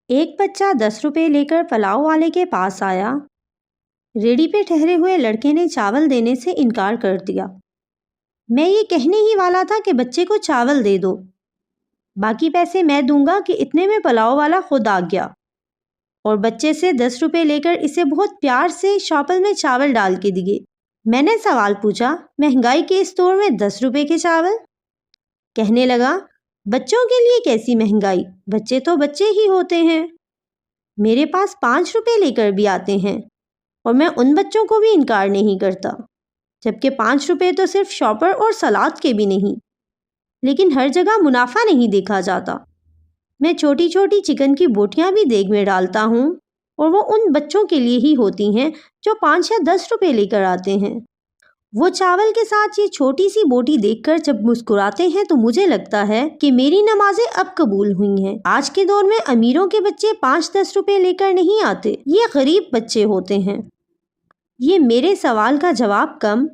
ایک بچہ 10 روپے لے کر پلاؤ والے کے پاس آیا۔ ریڑھی پہ ٹھہرے ہوئے لڑکے نے چاول دینے سے انکار کر دیا۔ میں یہ کہنے ہی والا تھا کہ بچے کو چاول دے دو، باقی پیسے میں دوں گا کہ اتنے میں پلاؤ والا خود آ گیا اور بچے سے 10 روپے لے کر اسے بہت پیار سے شاپل میں چاول ڈال کے دیے۔ میں نے سوال پوچھا، مہنگائی کے اس دور میں 10 روپے کے چاول؟ کہنے لگا، بچوں کے لیے کیسی مہنگائی، بچے تو بچے ہی ہوتے ہیں، میرے پاس 5 روپے لے کر بھی آتے ہیں اور میں ان بچوں کو بھی انکار نہیں کرتا، جبکہ 5 روپے تو صرف شاپر اور سلاد کے بھی نہیں، لیکن ہر جگہ منافع نہیں دیکھا جاتا۔ میں چھوٹی چھوٹی چکن کی بوٹیاں بھی دیگ میں ڈالتا ہوں اور وہ ان بچوں کے لیے ہی ہوتی ہیں جو 5 یا 10 روپے لے کر آتے ہیں۔ وہ چاول کے ساتھ یہ چھوٹی سی بوٹی دیکھ کر جب مسکراتے ہیں تو مجھے لگتا ہے کہ میری نمازیں اب قبول ہوئی ہیں۔ آج کے دور میں امیروں کے بچے 5-10 روپے لے کر نہیں آتے، یہ غریب بچے ہوتے ہیں۔ یہ میرے سوال کا جواب کم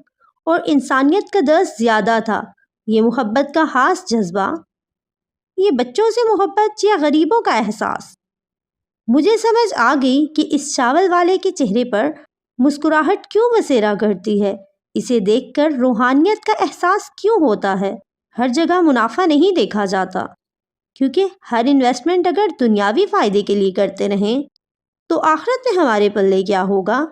اور انسانیت کا درس زیادہ تھا، یہ محبت کا خاص جذبہ، یہ بچوں سے محبت یا غریبوں کا احساس۔ مجھے سمجھ آ گئی کہ اس چاول والے کے چہرے پر مسکراہٹ کیوں بسیرا کرتی ہے، اسے دیکھ کر روحانیت کا احساس کیوں ہوتا ہے۔ ہر جگہ منافع نہیں دیکھا جاتا، کیونکہ ہر انویسٹمنٹ اگر دنیاوی فائدے کے لیے کرتے رہیں تو آخرت میں ہمارے پلے کیا ہوگا۔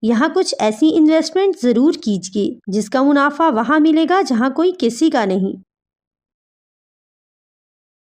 یہاں کچھ ایسی انویسٹمنٹ ضرور کیجیے جس کا منافع وہاں ملے گا جہاں کوئی کسی کا نہیں۔